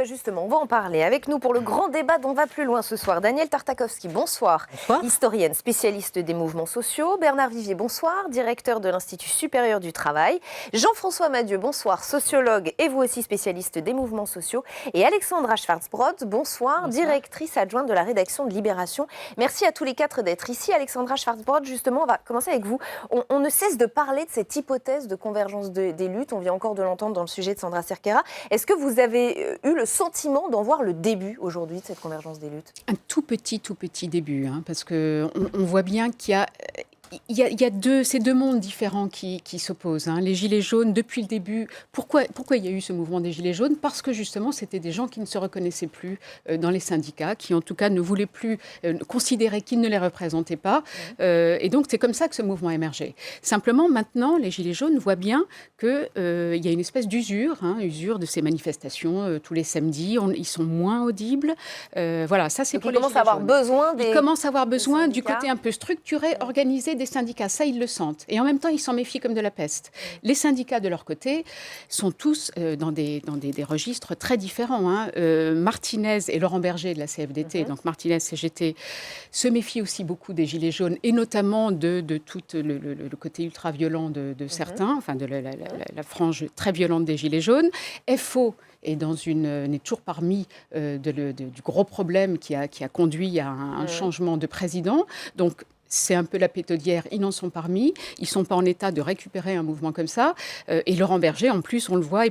justement, on va en parler. Avec nous pour le grand débat dont on va plus loin ce soir, Danielle Tartakovsky, bonsoir. Bonsoir. Historienne, spécialiste des mouvements sociaux. Bernard Vivier, bonsoir, directeur de l'Institut supérieur du travail. Jean-François Madieu, bonsoir, sociologue et vous aussi spécialiste des mouvements sociaux. Et Alexandra Schwarzbrod, bonsoir, directrice adjointe de la rédaction de Libération. Merci à tous les quatre d'être ici. Alexandra Schwarzbrod, justement, on va commencer avec vous. On ne cesse de parler de cette hypothèse de convergence des luttes. On vient encore de l'entendre dans le sujet de Sandra Cerqueira. Est-ce que vous avez eu le sentiment d'en voir le début aujourd'hui de cette convergence des luttes ? Un tout petit début, parce qu'on voit bien qu'il y a... Il y a ces deux mondes différents qui s'opposent. Les Gilets jaunes, depuis le début, pourquoi il y a eu ce mouvement des Gilets jaunes ? Parce que justement, c'était des gens qui ne se reconnaissaient plus dans les syndicats, qui en tout cas ne voulaient plus considérer qu'ils ne les représentaient pas. Et donc, c'est comme ça que ce mouvement a émergé. Simplement, maintenant, les Gilets jaunes voient bien qu'il y a une espèce d'usure, usure de ces manifestations tous les samedis. Ils sont moins audibles. Voilà, ça c'est donc pour les Gilets jaunes. Ils commencent à avoir besoin du côté un peu structuré, organisé des syndicats, ça ils le sentent. Et en même temps, ils s'en méfient comme de la peste. Les syndicats, de leur côté, sont tous dans des registres très différents. Martinez et Laurent Berger de la CFDT, donc Martinez, CGT, se méfient aussi beaucoup des Gilets jaunes et notamment de tout le côté ultra-violent de certains, enfin de la frange très violente des Gilets jaunes. FO est toujours parmi du gros problème qui a conduit à un changement de président. Donc, c'est un peu la pétaudière, ils n'en sont parmi, ils ne sont pas en état de récupérer un mouvement comme ça. Et Laurent Berger, en plus, on le voit,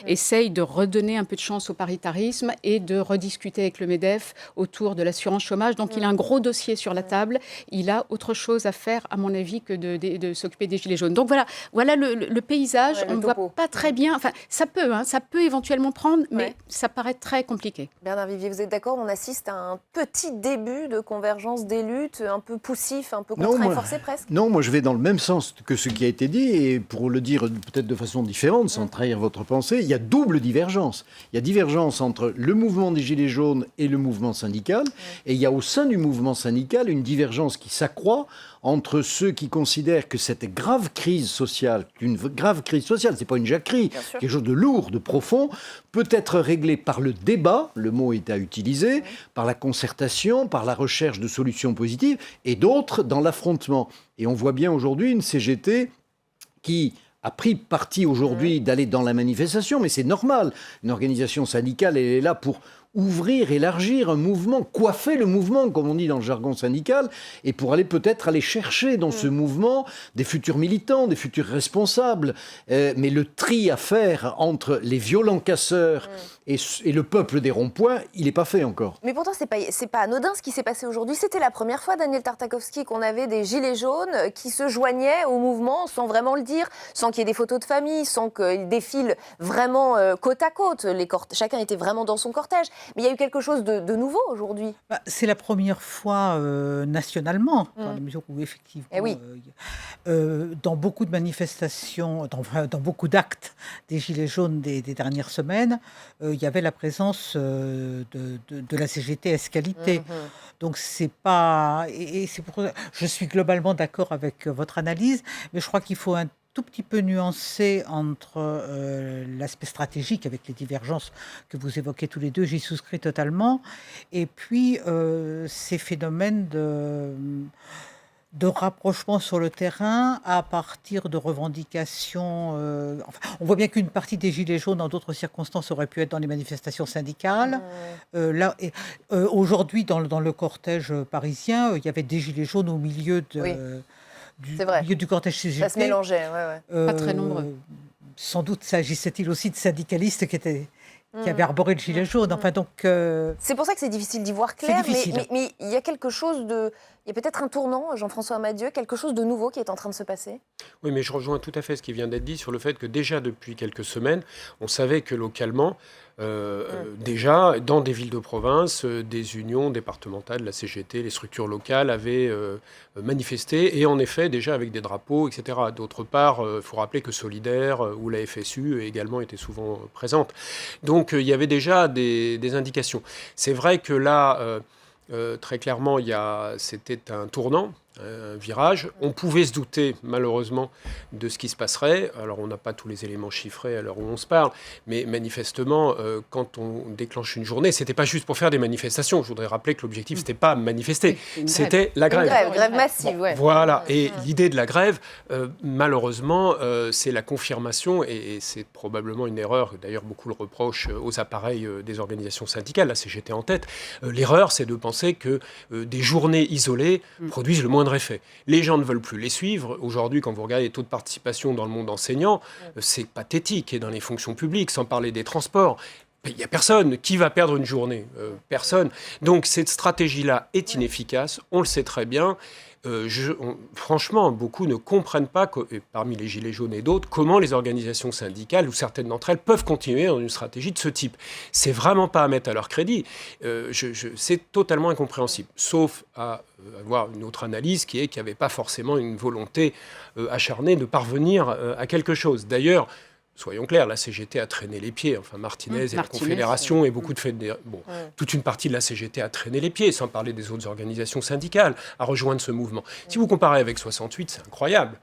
essaye de redonner un peu de chance au paritarisme et de rediscuter avec le MEDEF autour de l'assurance chômage. Donc, il a un gros dossier sur la table. Il a autre chose à faire, à mon avis, que de s'occuper des Gilets jaunes. Donc, voilà le paysage. On ne voit pas très bien. Enfin, ça peut éventuellement prendre, mais ça paraît très compliqué. Bernard Vivier, vous êtes d'accord ? On assiste à un petit début de convergence des luttes, un peu poussif, un peu contraint et forcé presque ? Non, moi je vais dans le même sens que ce qui a été dit, et pour le dire peut-être de façon différente, sans trahir votre pensée, il y a double divergence. Il y a divergence entre le mouvement des Gilets jaunes et le mouvement syndical, et il y a au sein du mouvement syndical une divergence qui s'accroît entre ceux qui considèrent que cette grave crise sociale, c'est pas une jacquerie, quelque chose de lourd, de profond, peut être réglée par le débat, le mot est à utiliser, par la concertation, par la recherche de solutions positives, et d'autres dans l'affrontement. Et on voit bien aujourd'hui une CGT qui a pris parti aujourd'hui d'aller dans la manifestation, mais c'est normal. Une organisation syndicale, elle est là pour ouvrir, élargir un mouvement, coiffer le mouvement, comme on dit dans le jargon syndical, et pour aller chercher dans ce mouvement des futurs militants, des futurs responsables. Mais le tri à faire entre les violents casseurs et le peuple des ronds-points, il n'est pas fait encore. Mais pourtant, c'est pas anodin ce qui s'est passé aujourd'hui. C'était la première fois, Danielle Tartakovsky, qu'on avait des gilets jaunes qui se joignaient au mouvement sans vraiment le dire, sans qu'il y ait des photos de famille, sans qu'ils défilent vraiment côte à côte. Chacun était vraiment dans son cortège. Mais il y a eu quelque chose de nouveau aujourd'hui. C'est la première fois nationalement, dans la mesure où effectivement, dans beaucoup de manifestations, dans beaucoup d'actes des Gilets jaunes des dernières semaines, il y avait la présence de la CGT Esqualité. Donc c'est pas... Et c'est pour ça, je suis globalement d'accord avec votre analyse, mais je crois qu'il faut un tout petit peu nuancé entre l'aspect stratégique avec les divergences que vous évoquez tous les deux, j'y souscris totalement, et puis ces phénomènes de rapprochement sur le terrain à partir de revendications. On voit bien qu'une partie des Gilets jaunes, dans d'autres circonstances, aurait pu être dans les manifestations syndicales. Aujourd'hui, dans le cortège parisien, il y avait des Gilets jaunes au milieu du cortège CGT. Ça se mélangeait, pas très nombreux. Sans doute s'agissait-il aussi de syndicalistes qui avaient arboré le gilet jaune. Enfin, donc, c'est pour ça que c'est difficile d'y voir clair, mais il y a quelque chose de... Il y a peut-être un tournant, Jean-François Madieu, quelque chose de nouveau qui est en train de se passer ? Oui, mais je rejoins tout à fait ce qui vient d'être dit sur le fait que déjà depuis quelques semaines, on savait que localement, déjà dans des villes de province, des unions départementales, la CGT, les structures locales avaient manifesté, et en effet déjà avec des drapeaux, etc. D'autre part, il faut rappeler que Solidaire ou la FSU également étaient souvent présentes. Donc il y avait déjà des indications. C'est vrai que là... très clairement, c'était un tournant un virage. On pouvait se douter, malheureusement, de ce qui se passerait. Alors, on n'a pas tous les éléments chiffrés à l'heure où on se parle, mais manifestement, quand on déclenche une journée, c'était pas juste pour faire des manifestations. Je voudrais rappeler que l'objectif, c'était pas manifester, c'était la grève. Une grève massive, bon, voilà. Et l'idée de la grève, malheureusement, c'est la confirmation, et c'est probablement une erreur, d'ailleurs beaucoup le reprochent aux appareils des organisations syndicales, la CGT en tête. L'erreur, c'est de penser que des journées isolées produisent le moindre effet. Les gens ne veulent plus les suivre. Aujourd'hui, quand vous regardez les taux de participation dans le monde enseignant, c'est pathétique, et dans les fonctions publiques, sans parler des transports. Il n'y a personne qui va perdre une journée. Personne. Donc cette stratégie-là est inefficace, on le sait très bien. Franchement, beaucoup ne comprennent pas, parmi les Gilets jaunes et d'autres, comment les organisations syndicales, ou certaines d'entre elles, peuvent continuer dans une stratégie de ce type. C'est vraiment pas à mettre à leur crédit. C'est totalement incompréhensible, sauf à avoir une autre analyse qui est qu'il n'y avait pas forcément une volonté acharnée de parvenir à quelque chose. D'ailleurs, soyons clairs, la CGT a traîné les pieds. Enfin, Martinez et la Confédération et beaucoup de toute une partie de la CGT a traîné les pieds, sans parler des autres organisations syndicales, à rejoindre ce mouvement. Si vous comparez avec 68, c'est incroyable.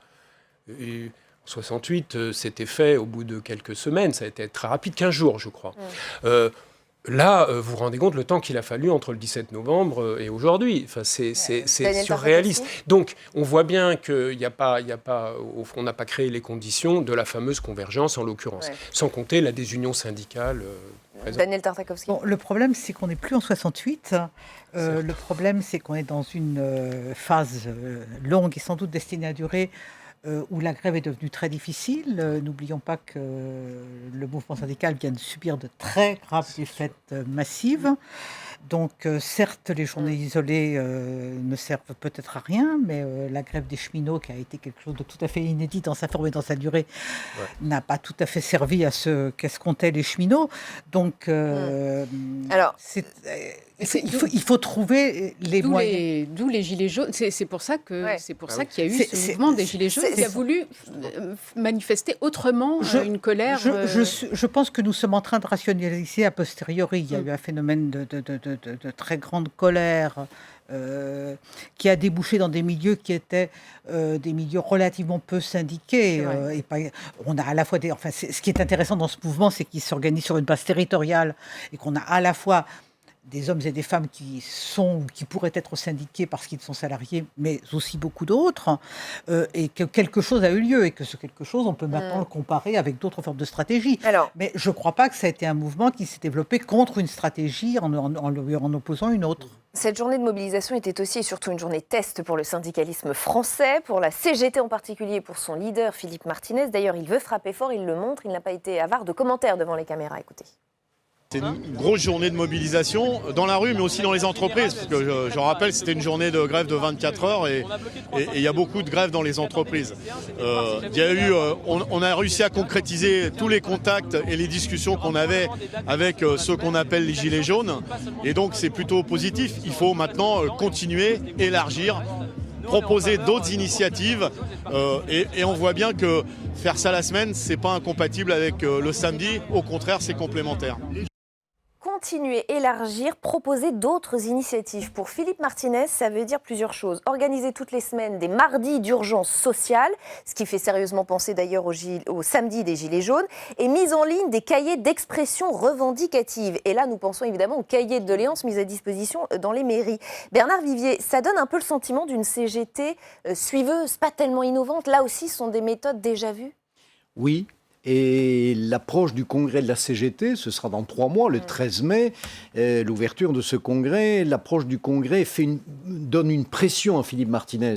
Et 68, c'était fait au bout de quelques semaines. Ça a été très rapide, 15 jours, je crois. Là, vous vous rendez compte le temps qu'il a fallu entre le 17 novembre et aujourd'hui. Enfin, c'est surréaliste. Donc, on voit bien qu'on n'a pas créé les conditions de la fameuse convergence, en l'occurrence. Sans compter la désunion syndicale. Daniel Tartakovsky. Bon, le problème, c'est qu'on n'est plus en 68. Le problème, c'est qu'on est dans une phase longue et sans doute destinée à durer, où la grève est devenue très difficile. N'oublions pas que le mouvement syndical vient de subir de très graves défaites massives. Donc, certes, les journées isolées ne servent peut-être à rien, mais la grève des cheminots, qui a été quelque chose de tout à fait inédit dans sa forme et dans sa durée, n'a pas tout à fait servi à ce qu'escomptaient les cheminots. Donc, alors, il faut trouver les moyens. D'où les Gilets jaunes. C'est pour ça qu'il y a eu ce mouvement des Gilets jaunes qui a voulu manifester autrement une colère. Je pense que nous sommes en train de rationaliser a posteriori. Il y a eu un phénomène de très grande colère qui a débouché dans des milieux qui étaient des milieux relativement peu syndiqués. On a à la fois ce qui est intéressant dans ce mouvement, c'est qu'il s'organise sur une base territoriale et qu'on a à la fois des hommes et des femmes qui pourraient être syndiqués parce qu'ils sont salariés, mais aussi beaucoup d'autres, et que quelque chose a eu lieu, et que ce quelque chose, on peut maintenant le comparer avec d'autres formes de stratégies. Mais je ne crois pas que ça a été un mouvement qui s'est développé contre une stratégie en opposant une autre. Cette journée de mobilisation était aussi et surtout une journée test pour le syndicalisme français, pour la CGT en particulier, pour son leader Philippe Martinez. D'ailleurs, il veut frapper fort, il le montre, il n'a pas été avare de commentaires devant les caméras. Écoutez. C'est une grosse journée de mobilisation dans la rue, mais aussi dans les entreprises. Parce que je rappelle, c'était une journée de grève de 24 heures et il y a beaucoup de grèves dans les entreprises. On a réussi à concrétiser tous les contacts et les discussions qu'on avait avec ceux qu'on appelle les Gilets jaunes. Et donc, c'est plutôt positif. Il faut maintenant continuer, élargir, proposer d'autres initiatives. Et on voit bien que faire ça la semaine, c'est pas incompatible avec le samedi. Au contraire, c'est complémentaire. Continuer, élargir, proposer d'autres initiatives. Pour Philippe Martinez, ça veut dire plusieurs choses. Organiser toutes les semaines des mardis d'urgence sociale, ce qui fait sérieusement penser d'ailleurs au samedi des Gilets jaunes, et mise en ligne des cahiers d'expression revendicative. Et là, nous pensons évidemment aux cahiers de doléances mis à disposition dans les mairies. Bernard Vivier, ça donne un peu le sentiment d'une CGT suiveuse, pas tellement innovante. Là aussi, ce sont des méthodes déjà vues ? Oui. Et l'approche du congrès de la CGT, ce sera dans 3 mois, le 13 mai, l'ouverture de ce congrès. L'approche du congrès donne une pression à Philippe Martinez,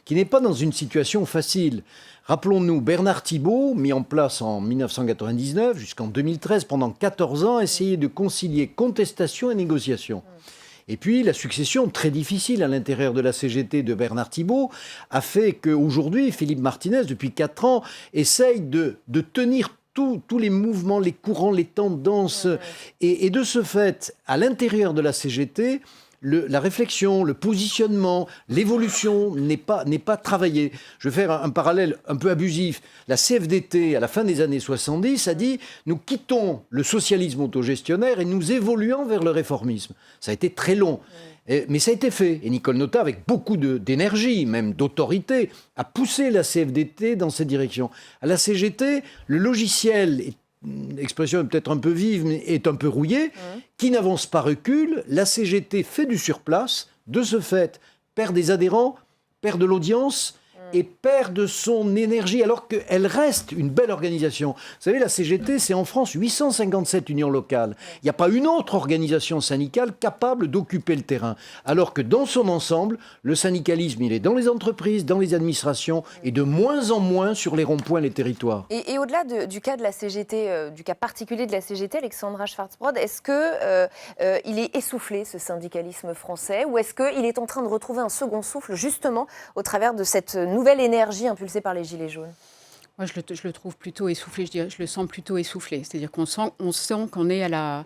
qui n'est pas dans une situation facile. Rappelons-nous, Bernard Thibault, mis en place en 1999 jusqu'en 2013, pendant 14 ans, essayait de concilier contestation et négociation. Et puis, la succession très difficile à l'intérieur de la CGT de Bernard Thibault a fait qu'aujourd'hui, Philippe Martinez, depuis 4 ans, essaye de tenir tous les mouvements, les courants, les tendances. Et de ce fait, à l'intérieur de la CGT, la réflexion, le positionnement, l'évolution n'est pas travaillée. Je vais faire un parallèle un peu abusif. La CFDT, à la fin des années 70, a dit « Nous quittons le socialisme autogestionnaire et nous évoluons vers le réformisme ». Ça a été très long. Mais ça a été fait. Et Nicole Notat, avec beaucoup d'énergie, même d'autorité, a poussé la CFDT dans cette direction. À la CGT, le logiciel, l'expression est peut-être un peu vive, mais est un peu rouillé, qui n'avance pas recule. La CGT fait du surplace, de ce fait, perd des adhérents, perd de l'audience et perd de son énergie, alors qu'elle reste une belle organisation. Vous savez, la CGT, c'est en France 857 unions locales. Il n'y a pas une autre organisation syndicale capable d'occuper le terrain. Alors que dans son ensemble, le syndicalisme, il est dans les entreprises, dans les administrations, et de moins en moins sur les ronds-points, les territoires. Et au-delà du cas de la CGT, du cas particulier de la CGT, Alexandra Schwarzbrod, est-ce qu'il est essoufflé, ce syndicalisme français, ou est-ce qu'il est en train de retrouver un second souffle, justement, au travers de cette nouvelle énergie impulsée par les Gilets jaunes? Moi, je le trouve plutôt essoufflé. Je le sens plutôt essoufflé. C'est-à-dire qu'on sent qu'on est à la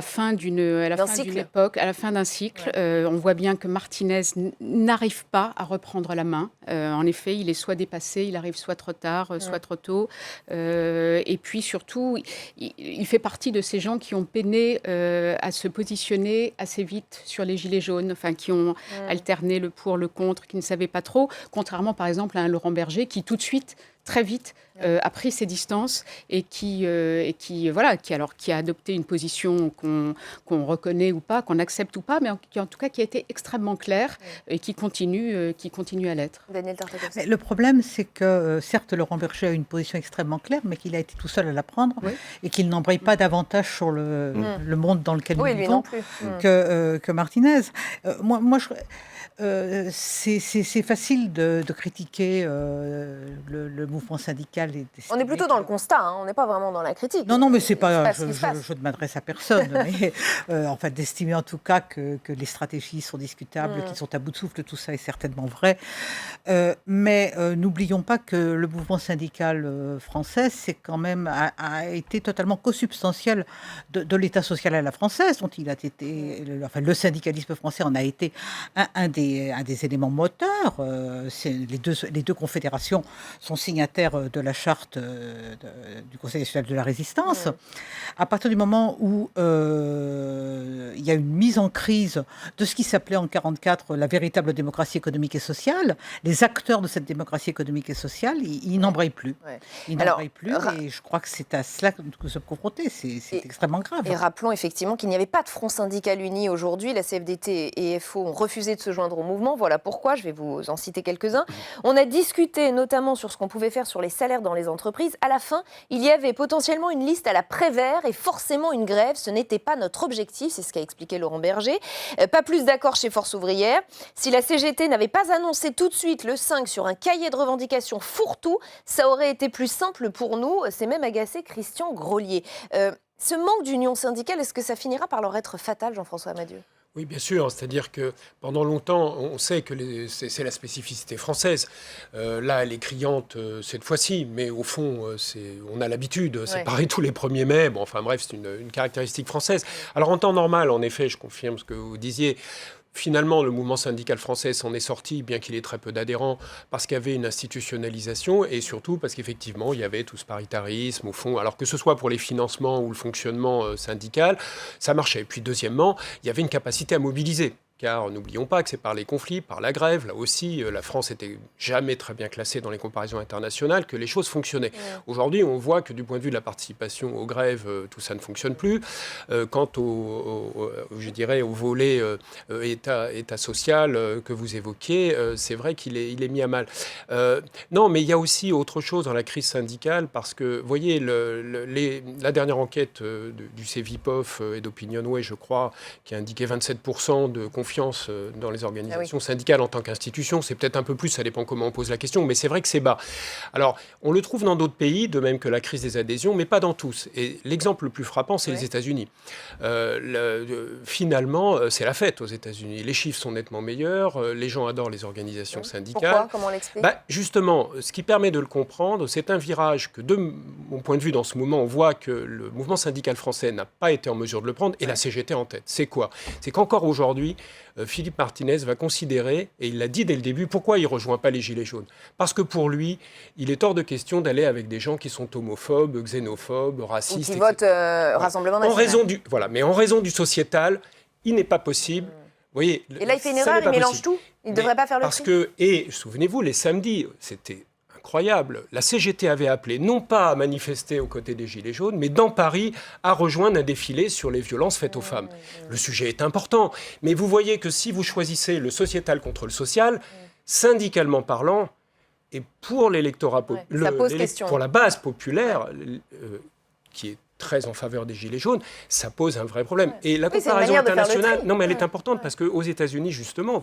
fin d'une époque, à la fin d'un cycle. Ouais. On voit bien que Martinez n'arrive pas à reprendre la main. En effet, il est soit dépassé, il arrive soit trop tard, soit trop tôt. Et puis surtout, il fait partie de ces gens qui ont peiné à se positionner assez vite sur les Gilets jaunes, enfin, qui ont alterné le pour, le contre, qui ne savaient pas trop. Contrairement, par exemple, à un Laurent Berger qui, tout de suite, très vite, a pris ses distances et qui a adopté une position qu'on reconnaît ou pas, qu'on accepte ou pas, mais en tout cas qui a été extrêmement claire et qui continue à l'être. Daniel Tartakovsky. Le problème, c'est que certes, Laurent Berger a une position extrêmement claire, mais qu'il a été tout seul à la prendre et qu'il n'embraye pas davantage sur le monde dans lequel nous vivons que Martinez. C'est facile de critiquer le mouvement syndical. On est plutôt dans le constat, on n'est pas vraiment dans la critique. Non, mais c'est pas. Je ne m'adresse à personne. Mais, d'estimer en tout cas que les stratégies sont discutables, qu'ils sont à bout de souffle, tout ça est certainement vrai. Mais n'oublions pas que le mouvement syndical français, c'est quand même a été totalement consubstantiel de l'État social à la française, dont il a été. Le syndicalisme français en a été un des éléments moteurs. Les deux confédérations sont signataires de la charte du Conseil national de la résistance. À partir du moment où il y a une mise en crise de ce qui s'appelait en 1944 la véritable démocratie économique et sociale, les acteurs de cette démocratie économique et sociale, ils n'embrayent plus. Ils n'embrayent plus et je crois que c'est à cela que nous sommes confrontés. C'est extrêmement grave. Et rappelons effectivement qu'il n'y avait pas de front syndical uni aujourd'hui. La CFDT et FO ont refusé de se joindre au mouvement. Voilà pourquoi, je vais vous en citer quelques-uns. On a discuté notamment sur ce qu'on pouvait faire sur les salaires dans les entreprises. À la fin, il y avait potentiellement une liste à la Prévert et forcément une grève. Ce n'était pas notre objectif, c'est ce qu'a expliqué Laurent Berger. Pas plus d'accord chez Force ouvrière. Si la CGT n'avait pas annoncé tout de suite le 5 sur un cahier de revendications fourre-tout, ça aurait été plus simple pour nous. C'est même agacé Christian Grolier. Ce manque d'union syndicale, est-ce que ça finira par leur être fatal, Jean-François Amadieu ? Oui, bien sûr. C'est-à-dire que pendant longtemps, on sait que c'est la spécificité française. Là, elle est criante cette fois-ci, mais au fond, on a l'habitude. C'est pareil tous les 1er mai. Bon, enfin bref, c'est une caractéristique française. Alors en temps normal, en effet, je confirme ce que vous disiez. Finalement, le mouvement syndical français s'en est sorti, bien qu'il ait très peu d'adhérents, parce qu'il y avait une institutionnalisation et surtout parce qu'effectivement, il y avait tout ce paritarisme au fond. Alors que ce soit pour les financements ou le fonctionnement syndical, ça marchait. Et puis deuxièmement, il y avait une capacité à mobiliser. Car n'oublions pas que c'est par les conflits, par la grève, là aussi, la France n'était jamais très bien classée dans les comparaisons internationales, que les choses fonctionnaient. Aujourd'hui, on voit que du point de vue de la participation aux grèves, tout ça ne fonctionne plus. Quant je dirais, au volet état social que vous évoquiez, c'est vrai qu'il est mis à mal. Non, mais il y a aussi autre chose dans la crise syndicale, parce que, vous voyez, la dernière enquête du CEVIPOF et d'OpinionWay, je crois, qui a indiqué 27% de conflits confiance dans les organisations syndicales en tant qu'institution. C'est peut-être un peu plus, ça dépend comment on pose la question, mais c'est vrai que c'est bas. Alors, on le trouve dans d'autres pays, de même que la crise des adhésions, mais pas dans tous. Et l'exemple le plus frappant, c'est les États-Unis. Finalement, c'est la fête aux États-Unis. Les chiffres sont nettement meilleurs, les gens adorent les organisations syndicales. Pourquoi ? Comment on l'explique ? Justement, ce qui permet de le comprendre, c'est un virage que, de mon point de vue, dans ce moment, on voit que le mouvement syndical français n'a pas été en mesure de le prendre, et la CGT en tête. C'est quoi ? C'est qu'encore aujourd'hui, Philippe Martinez va considérer, et il l'a dit dès le début, pourquoi il ne rejoint pas les Gilets jaunes ? Parce que pour lui, il est hors de question d'aller avec des gens qui sont homophobes, xénophobes, racistes, ou qui votent Rassemblement National. Mais en raison du sociétal, il n'est pas possible. Vous voyez, et là, il fait une erreur, il mélange tout. Il ne devrait pas faire le tri. Et souvenez-vous, les samedis, c'était incroyable. La CGT avait appelé, non pas à manifester aux côtés des Gilets jaunes, mais dans Paris, à rejoindre un défilé sur les violences faites aux femmes. Le sujet est important, mais vous voyez que si vous choisissez le sociétal contre le social, syndicalement parlant, et pour l'électorat, pour la base populaire, qui est très en faveur des Gilets jaunes, ça pose un vrai problème. Et la comparaison internationale, non, mais elle est importante parce qu'aux États-Unis, justement,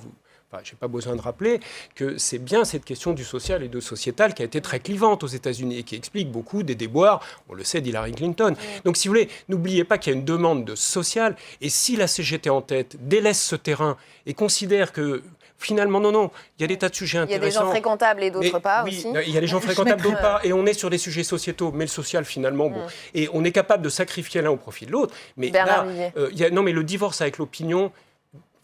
je n'ai pas besoin de rappeler que c'est bien cette question du social et de sociétal qui a été très clivante aux États-Unis et qui explique beaucoup des déboires, on le sait, d'Hillary Clinton. Donc, si vous voulez, n'oubliez pas qu'il y a une demande de social, et si la CGT en tête délaisse ce terrain et considère que finalement, non, il y a des tas de sujets intéressants. Il y a des gens fréquentables et d'autre part aussi. Oui, il y a des gens fréquentables d'autre part, et on est sur des sujets sociétaux, mais le social finalement, et on est capable de sacrifier l'un au profit de l'autre. Mais là, mais le divorce avec l'opinion,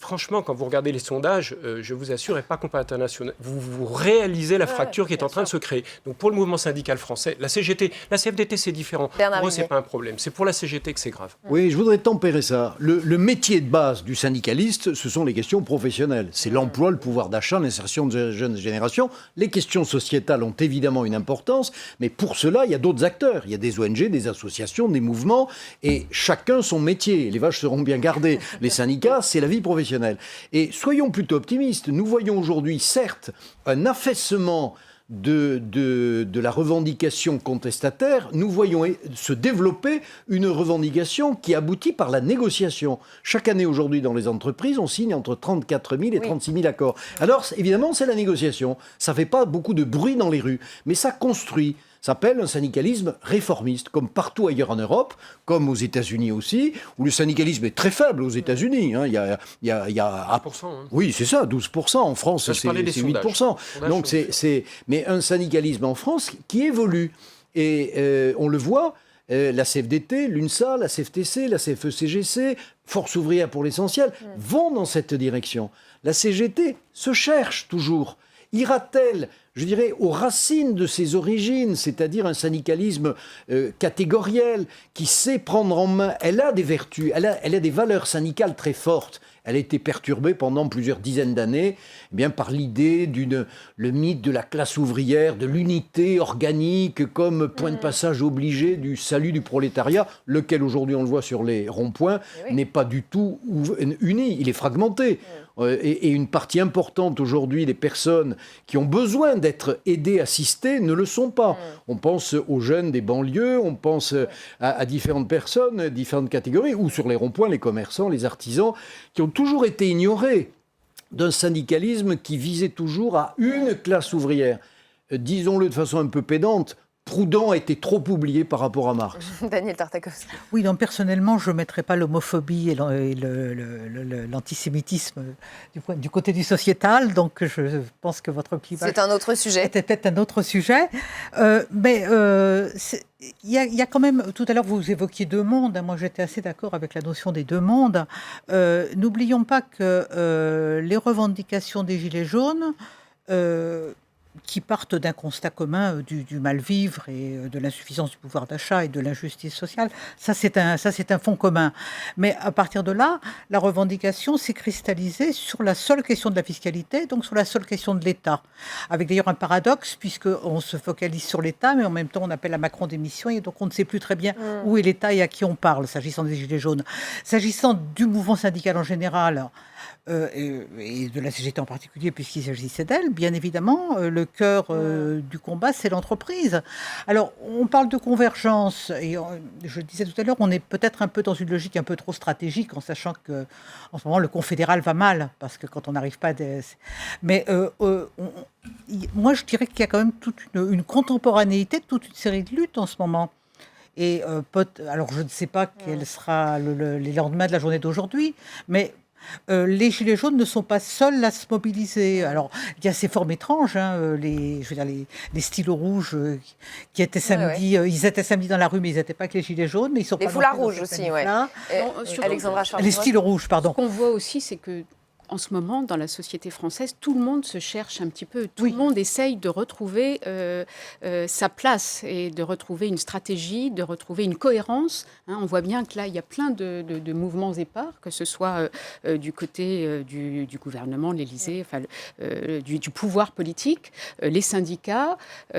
franchement, quand vous regardez les sondages, je vous assure, et pas compas international, vous réalisez la fracture qui est en train de se créer. Donc pour le mouvement syndical français, la CGT, la CFDT, c'est différent. Pour eux, c'est pas un problème. C'est pour la CGT que c'est grave. Oui, je voudrais tempérer ça. Le métier de base du syndicaliste, ce sont les questions professionnelles. C'est l'emploi, le pouvoir d'achat, l'insertion de jeunes générations. Les questions sociétales ont évidemment une importance, mais pour cela, il y a d'autres acteurs. Il y a des ONG, des associations, des mouvements, et chacun son métier. Les vaches seront bien gardées. Les syndicats, c'est la vie professionnelle. Et soyons plutôt optimistes. Nous voyons aujourd'hui, certes, un affaissement de la revendication contestataire. Nous voyons se développer une revendication qui aboutit par la négociation. Chaque année aujourd'hui dans les entreprises, on signe entre 34 000 et 36 000 accords. Alors, évidemment, c'est la négociation. Ça ne fait pas beaucoup de bruit dans les rues, mais ça construit. Ça s'appelle un syndicalisme réformiste, comme partout ailleurs en Europe, comme aux États-Unis aussi, où le syndicalisme est très faible aux États-Unis. Il y a 12%. Oui, c'est ça, 12%. En France, c'est 8%. Donc mais un syndicalisme en France qui évolue. Et on le voit, la CFDT, l'UNSA, la CFTC, la CFE-CGC, Force ouvrière pour l'essentiel, vont dans cette direction. La CGT se cherche toujours. Ira-t-elle, je dirais, aux racines de ses origines, c'est-à-dire un syndicalisme catégoriel qui sait prendre en main, elle a des vertus, elle a des valeurs syndicales très fortes. Elle a été perturbée pendant plusieurs dizaines d'années par l'idée le mythe de la classe ouvrière, de l'unité organique comme point de passage obligé du salut du prolétariat, lequel aujourd'hui on le voit sur les ronds-points, n'est pas du tout uni, il est fragmenté. Et une partie importante aujourd'hui des personnes qui ont besoin d'être aidées, assistées, ne le sont pas. On pense aux jeunes des banlieues, on pense à différentes personnes, différentes catégories, ou sur les ronds-points, les commerçants, les artisans, qui ont toujours été ignorés d'un syndicalisme qui visait toujours à une classe ouvrière. Disons-le de façon un peu pédante, Proudhon a été trop oublié par rapport à Marx. Daniel Tartakovsky. Oui, donc personnellement, je ne mettrais pas l'homophobie et l'antisémitisme du côté du sociétal, donc je pense que votre clivage... C'est un autre sujet. C'était peut-être un autre sujet. Il y a quand même, tout à l'heure vous évoquiez deux mondes, moi j'étais assez d'accord avec la notion des deux mondes. N'oublions pas que les revendications des Gilets jaunes... qui partent d'un constat commun du mal-vivre et de l'insuffisance du pouvoir d'achat et de l'injustice sociale. Ça, c'est un fond commun. Mais à partir de là, la revendication s'est cristallisée sur la seule question de la fiscalité, donc sur la seule question de l'État. Avec d'ailleurs un paradoxe, puisqu'on se focalise sur l'État, mais en même temps, on appelle à Macron démission, et donc on ne sait plus très bien où est l'État et à qui on parle, s'agissant des Gilets jaunes. S'agissant du mouvement syndical en général, et de la CGT en particulier, puisqu'il s'agissait d'elle, bien évidemment, le cœur du combat, c'est l'entreprise. Alors, on parle de convergence, et je le disais tout à l'heure, on est peut-être un peu dans une logique un peu trop stratégique, en sachant que en ce moment, le confédéral va mal, parce que quand on n'arrive pas à... Mais moi, je dirais qu'il y a quand même toute une contemporanéité, toute une série de luttes en ce moment. Et alors, je ne sais pas quel sera les lendemains de la journée d'aujourd'hui, mais les Gilets jaunes ne sont pas seuls à se mobiliser. Alors, il y a ces formes étranges, les stylos rouges qui étaient samedi. Ils étaient samedi dans la rue, mais ils n'étaient pas que les Gilets jaunes. Mais ils sont les foulards rouges aussi, oui. Alexandra Schwarz-Brodt. Les stylos rouges, pardon. Ce qu'on voit aussi, c'est que en ce moment, dans la société française, tout le monde se cherche un petit peu. Tout le monde essaye de retrouver sa place et de retrouver une stratégie, de retrouver une cohérence. On voit bien que là, il y a plein de mouvements épars, que ce soit du côté du gouvernement, l'Élysée, enfin, du pouvoir politique, les syndicats, tout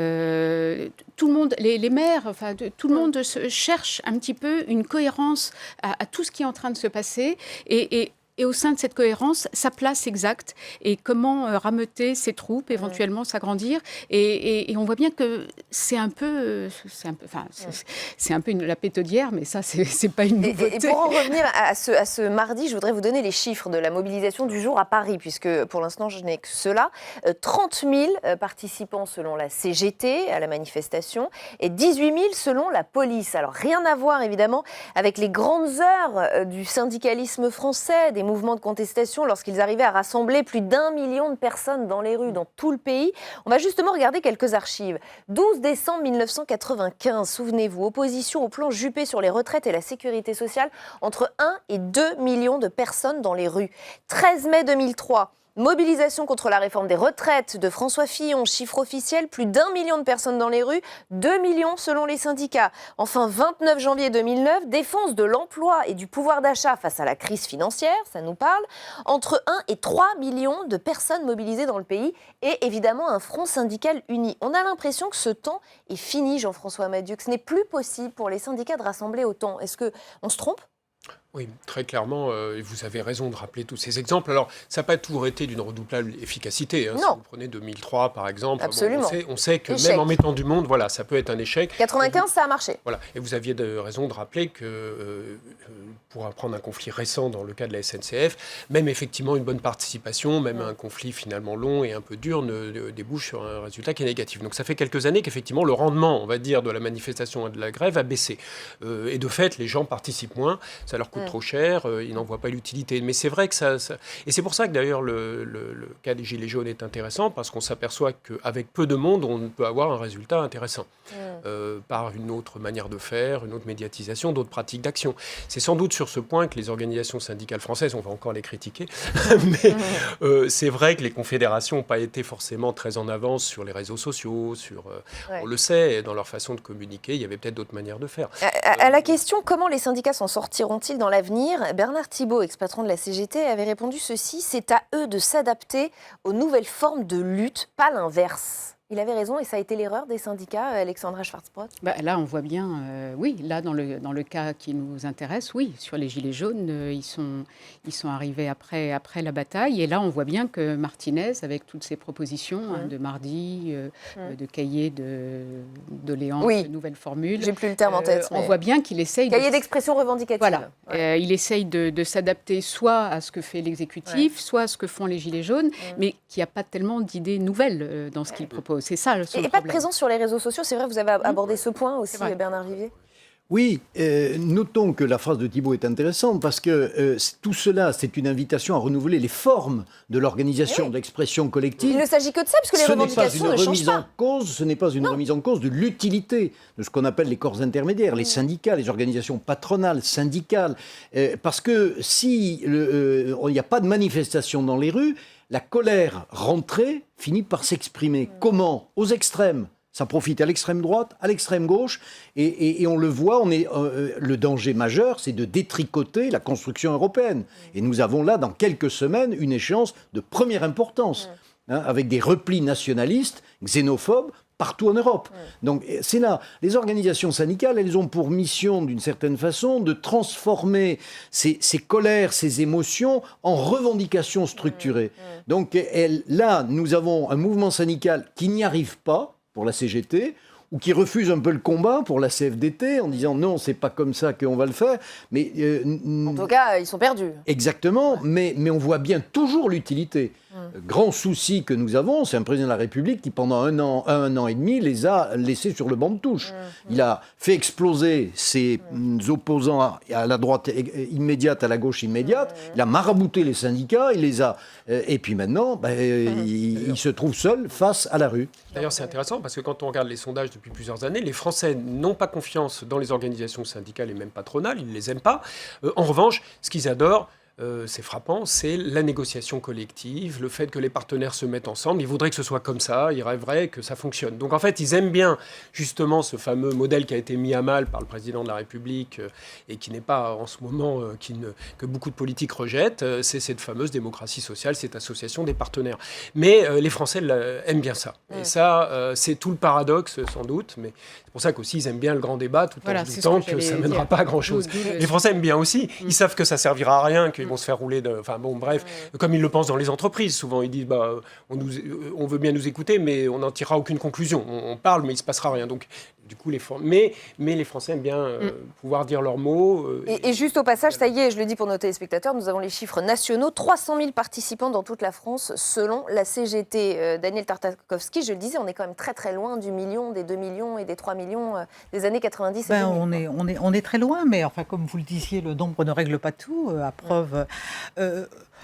le monde, les maires, enfin, tout le monde cherche un petit peu une cohérence à tout ce qui est en train de se passer et au sein de cette cohérence, sa place exacte et comment rameuter ses troupes, éventuellement s'agrandir. Et on voit bien que c'est un peu la pétaudière, mais ça, c'est pas une nouveauté. Et pour en revenir à ce mardi, je voudrais vous donner les chiffres de la mobilisation du jour à Paris, puisque pour l'instant, je n'ai que cela. 30 000 participants selon la CGT à la manifestation et 18 000 selon la police. Alors, rien à voir, évidemment, avec les grandes heures du syndicalisme français, des mouvements de contestation lorsqu'ils arrivaient à rassembler plus d'1 million de personnes dans les rues dans tout le pays. On va justement regarder quelques archives. 12 décembre 1995, souvenez-vous, opposition au plan Juppé sur les retraites et la sécurité sociale, entre 1 et 2 millions de personnes dans les rues. 13 mai 2003, mobilisation contre la réforme des retraites de François Fillon, chiffre officiel, plus d'1 million de personnes dans les rues, 2 millions selon les syndicats. Enfin, 29 janvier 2009, défense de l'emploi et du pouvoir d'achat face à la crise financière, ça nous parle, entre 1 et 3 millions de personnes mobilisées dans le pays et évidemment un front syndical uni. On a l'impression que ce temps est fini, Jean-François Madieu, que ce n'est plus possible pour les syndicats de rassembler autant. Est-ce qu'on se trompe ? Oui, très clairement, et vous avez raison de rappeler tous ces exemples. Alors, ça n'a pas toujours été d'une redoublable efficacité. Si vous prenez 2003, par exemple, absolument. On sait que échec. Même en mettant du monde, voilà, ça peut être un échec. 95, ça a marché. Voilà. Et vous aviez raison de rappeler que, pour prendre un conflit récent dans le cas de la SNCF, même effectivement une bonne participation, même un conflit finalement long et un peu dur, ne débouche sur un résultat qui est négatif. Donc ça fait quelques années qu'effectivement le rendement, on va dire, de la manifestation et de la grève a baissé. Et de fait, les gens participent moins, ça leur coûte trop cher, ils n'en voient pas l'utilité. Mais c'est vrai que ça... Et c'est pour ça que d'ailleurs le cas des Gilets jaunes est intéressant, parce qu'on s'aperçoit qu'avec peu de monde, on peut avoir un résultat intéressant. Par une autre manière de faire, une autre médiatisation, d'autres pratiques d'action. C'est sans doute sur ce point que les organisations syndicales françaises, on va encore les critiquer, mais c'est vrai que les confédérations n'ont pas été forcément très en avance sur les réseaux sociaux, on le sait, dans leur façon de communiquer, il y avait peut-être d'autres manières de faire. À la question « Comment les syndicats s'en sortiront-ils dans l'avenir ?», Bernard Thibault, ex-patron de la CGT, avait répondu ceci: « C'est à eux de s'adapter aux nouvelles formes de lutte, pas l'inverse ». Il avait raison et ça a été l'erreur des syndicats, Alexandra Schwarz-Brodt. Là, on voit bien, oui, là, dans le cas qui nous intéresse, oui, sur les Gilets jaunes, ils sont arrivés après la bataille. Et là, on voit bien que Martinez, avec toutes ses propositions de mardi, de cahier de doléances, de nouvelles formules. J'ai plus le terme en tête. On voit bien qu'il essaye... Cahier d'expression revendicative. Voilà. Il essaye de s'adapter soit à ce que fait l'exécutif, soit à ce que font les Gilets jaunes, mais qu'il n'y a pas tellement d'idées nouvelles dans ce qu'il propose. C'est ça, et pas de présence sur les réseaux sociaux, c'est vrai, vous avez abordé ce point aussi, Bernard Vivier. Oui, notons que la phrase de Thibault est intéressante parce que tout cela, c'est une invitation à renouveler les formes de l'organisation, de l'expression collective. Il ne s'agit que de ça, parce que les revendications ne changent pas. Ce n'est pas une remise en cause de l'utilité de ce qu'on appelle les corps intermédiaires, les syndicats, les organisations patronales, syndicales. Parce que si il n'y a pas de manifestation dans les rues, la colère rentrée finit par s'exprimer. Comment ? Aux extrêmes. Ça profite à l'extrême droite, à l'extrême gauche, et on le voit, le danger majeur, c'est de détricoter la construction européenne. Et nous avons là, dans quelques semaines, une échéance de première importance, avec des replis nationalistes, xénophobes, partout en Europe. Donc c'est là, les organisations syndicales, elles ont pour mission, d'une certaine façon, de transformer ces colères, ces émotions en revendications structurées. Donc là, nous avons un mouvement syndical qui n'y arrive pas, pour la CGT, ou qui refuse un peu le combat pour la CFDT en disant non, c'est pas comme ça qu'on va le faire. Mais en tout cas, ils sont perdus. Exactement, mais on voit bien toujours l'utilité. Grand souci que nous avons, c'est un président de la République qui, pendant un an et demi, les a laissés sur le banc de touche. Il a fait exploser ses opposants à la droite immédiate, à la gauche immédiate. Il a marabouté les syndicats, il les a... et puis maintenant, il se trouve seul face à la rue. D'ailleurs, c'est intéressant parce que quand on regarde les sondages depuis plusieurs années, les Français n'ont pas confiance dans les organisations syndicales et même patronales, ils ne les aiment pas. En revanche, ce qu'ils adorent, c'est frappant, c'est la négociation collective, le fait que les partenaires se mettent ensemble. Ils voudraient que ce soit comme ça, ils rêveraient que ça fonctionne. Donc en fait, ils aiment bien justement ce fameux modèle qui a été mis à mal par le président de la République et qui n'est pas en ce moment, que beaucoup de politiques rejettent, c'est cette fameuse démocratie sociale, cette association des partenaires. Mais les Français aiment bien ça. Et ça, c'est tout le paradoxe sans doute, mais c'est pour ça qu'aussi ils aiment bien le grand débat, tout en se doutant que ça ne mènera pas à grand-chose. Les Français aiment bien aussi, ils savent que ça ne servira à rien, qu'ils vont se faire rouler enfin bon, bref, comme ils le pensent dans les entreprises. Souvent, ils disent, on veut bien nous écouter, mais on n'en tirera aucune conclusion. On parle, mais il ne se passera rien. Donc, du coup, mais les Français aiment bien pouvoir dire leurs mots. Et juste au passage, ça y est, je le dis pour nos téléspectateurs, nous avons les chiffres nationaux. 300 000 participants dans toute la France, selon la CGT. Daniel Tartakovsky, je le disais, on est quand même très très loin du million, des 2 millions et des 3 millions des années 90 et 2000. On est très loin, mais enfin, comme vous le disiez, le nombre ne règle pas tout. À preuve...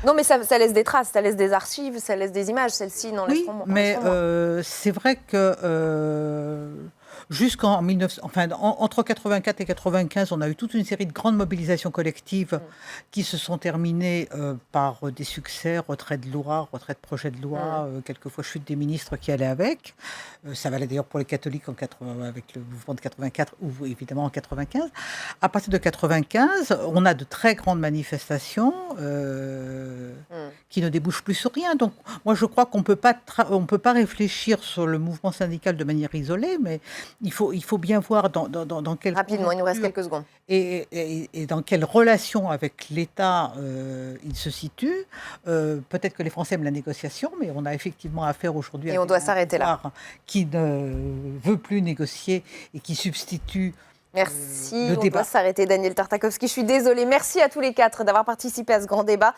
Non, mais ça laisse des traces, ça laisse des archives, ça laisse des images. Celle-ci n'en laisse pas moins. Mais c'est vrai que... entre 84 et 95, on a eu toute une série de grandes mobilisations collectives qui se sont terminées par des succès, retrait de loi, retrait de projet de loi, quelquefois chute des ministres qui allaient avec. Ça valait d'ailleurs pour les catholiques avec le mouvement de 84 ou évidemment en 95. À partir de 95, on a de très grandes manifestations qui ne débouchent plus sur rien. Donc moi je crois qu'on peut pas réfléchir sur le mouvement syndical de manière isolée, mais il faut bien voir dans quelle... Rapidement, il nous reste quelques secondes. Et dans quelle relation avec l'État il se situe. Peut-être que les Français aiment la négociation, mais on a effectivement affaire aujourd'hui à on doit s'arrêter là. Qui ne veut plus négocier et qui substitue... Merci. On doit s'arrêter, Daniel Tartakovsky. Je suis désolée. Merci à tous les quatre d'avoir participé à ce grand débat.